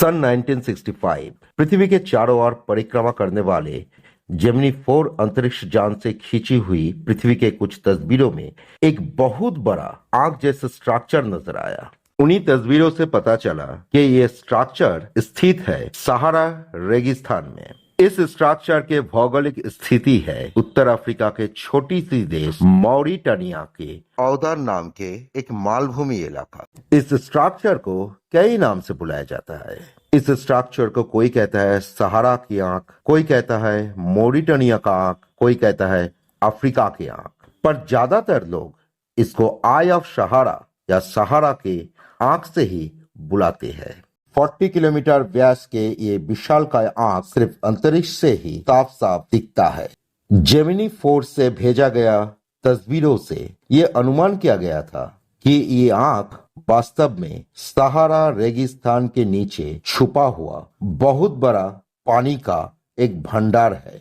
सन 1965 पृथ्वी के चारों ओर परिक्रमा करने वाले जेमिनी 4 अंतरिक्ष यान से खींची हुई पृथ्वी के कुछ तस्वीरों में एक बहुत बड़ा आग जैसा स्ट्रक्चर नजर आया। उन्हीं तस्वीरों से पता चला कि ये स्ट्रक्चर स्थित है सहारा रेगिस्तान में। इस स्ट्रक्चर के भौगोलिक स्थिति है उत्तर अफ्रीका के छोटी सी देश मॉरिटानिया के औदर नाम के एक मालभूमि इलाका। इस स्ट्रक्चर को कई नाम से बुलाया जाता है। इस स्ट्रक्चर को कोई कहता है सहारा की आंख, कोई कहता है मॉरिटानिया का आंख, कोई कहता है अफ्रीका की आंख, पर ज्यादातर लोग इसको आई ऑफ सहारा या सहारा के आंख से ही बुलाते हैं। 40 किलोमीटर व्यास के ये विशालकाय आंख सिर्फ अंतरिक्ष से ही साफ साफ दिखता है। जेमिनी 4 से भेजा गया तस्वीरों से ये अनुमान किया गया था कि ये आंख वास्तव में सहारा रेगिस्तान के नीचे छुपा हुआ बहुत बड़ा पानी का एक भंडार है।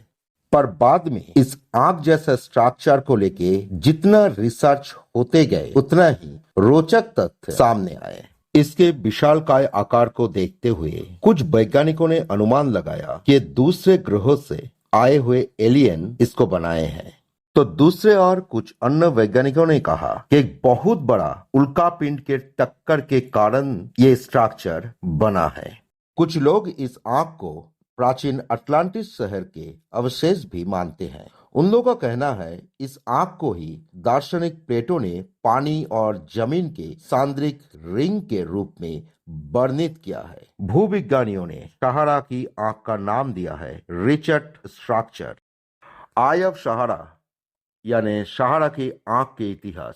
पर बाद में इस आंख जैसा स्ट्रक्चर को लेके जितना रिसर्च होते गए उतना ही रोचक तथ्य सामने आए। इसके विशालकाय आकार को देखते हुए कुछ वैज्ञानिकों ने अनुमान लगाया कि दूसरे ग्रहों से आए हुए एलियन इसको बनाए हैं। तो दूसरे और कुछ अन्य वैज्ञानिकों ने कहा कि एक बहुत बड़ा उल्कापिंड के टक्कर के कारण ये स्ट्रक्चर बना है। कुछ लोग इस आंख को प्राचीन अटलांटिस शहर के अवशेष भी मानते हैं। उन लोगों का कहना है इस आंख को ही दार्शनिक प्लेटो ने पानी और जमीन के सांद्रिक रिंग के रूप में वर्णित किया है। भूविज्ञानियों ने सहारा की आंख का नाम दिया है रिचर्ड स्ट्रक्चर। आई ऑफ सहारा यानी सहारा की आंख के इतिहास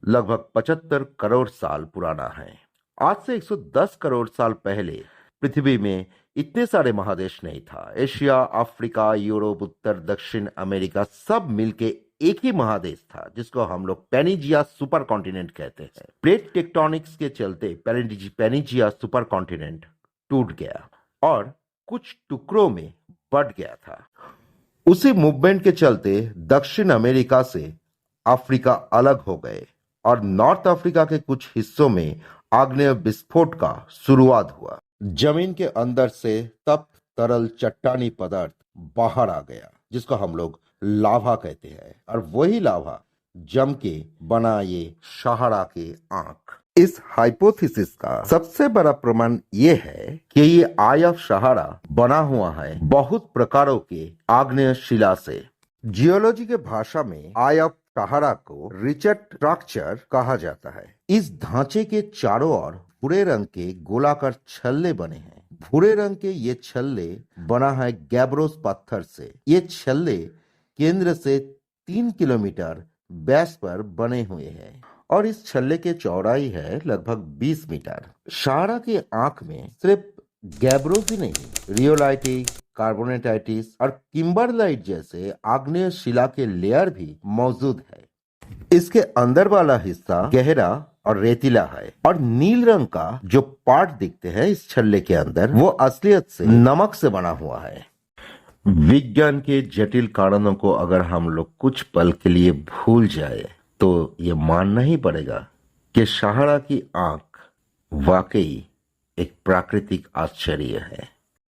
लगभग 75 करोड़ साल पुराना है। आज से 110 करोड़ साल पहले पृथ्वी में इतने सारे महादेश नहीं था। एशिया, अफ्रीका, यूरोप, उत्तर दक्षिण अमेरिका सब मिलके एक ही महादेश था जिसको हम लोग पेनिजिया सुपर कॉन्टिनेंट कहते हैं। प्लेट टेक्टोनिक्स के चलते पेनिजिया सुपर कॉन्टिनेंट टूट गया और कुछ टुकड़ों में बट गया था। उसी मूवमेंट के चलते दक्षिण अमेरिका से अफ्रीका अलग हो गए और नॉर्थ अफ्रीका के कुछ हिस्सों में आग्नेय विस्फोट का शुरुआत हुआ। जमीन के अंदर से तप्त तरल चट्टानी पदार्थ बाहर आ गया जिसको हम लोग लावा कहते हैं और वही लावा जम के बना ये सहारा की आंख। इस हाइपोथेसिस का सबसे बड़ा प्रमाण ये है कि ये आई ऑफ सहारा बना हुआ है बहुत प्रकारों के आग्नेय शिला से। जियोलॉजी के भाषा में आई ऑफ सहारा को रिचर्ड स्ट्रक्चर कहा जाता है। इस ढांचे के चारों ओर भूरे रंग के गोलाकार छल्ले बने हैं। भूरे रंग के ये छल्ले बना है गैब्रोस पत्थर से। ये छल्ले केंद्र से 3 किलोमीटर व्यास पर बने हुए हैं और इस छल्ले की चौड़ाई है लगभग 20 मीटर। सहारा की आंख में सिर्फ गैब्रोस ही नहीं, रियोलाइटिस, कार्बोनेटाइटिस और किम्बरलाइट जैसे आग्नेय शिला के लेयर भी मौजूद है। इसके अंदर वाला हिस्सा गहरा और रेतीला है और नील रंग का जो पार्ट दिखते हैं इस छल्ले के अंदर वो असलियत से नमक से बना हुआ है। विज्ञान के जटिल कारणों को अगर हम लोग कुछ पल के लिए भूल जाए तो ये मानना ही पड़ेगा कि सहारा की आंख वाकई एक प्राकृतिक आश्चर्य है।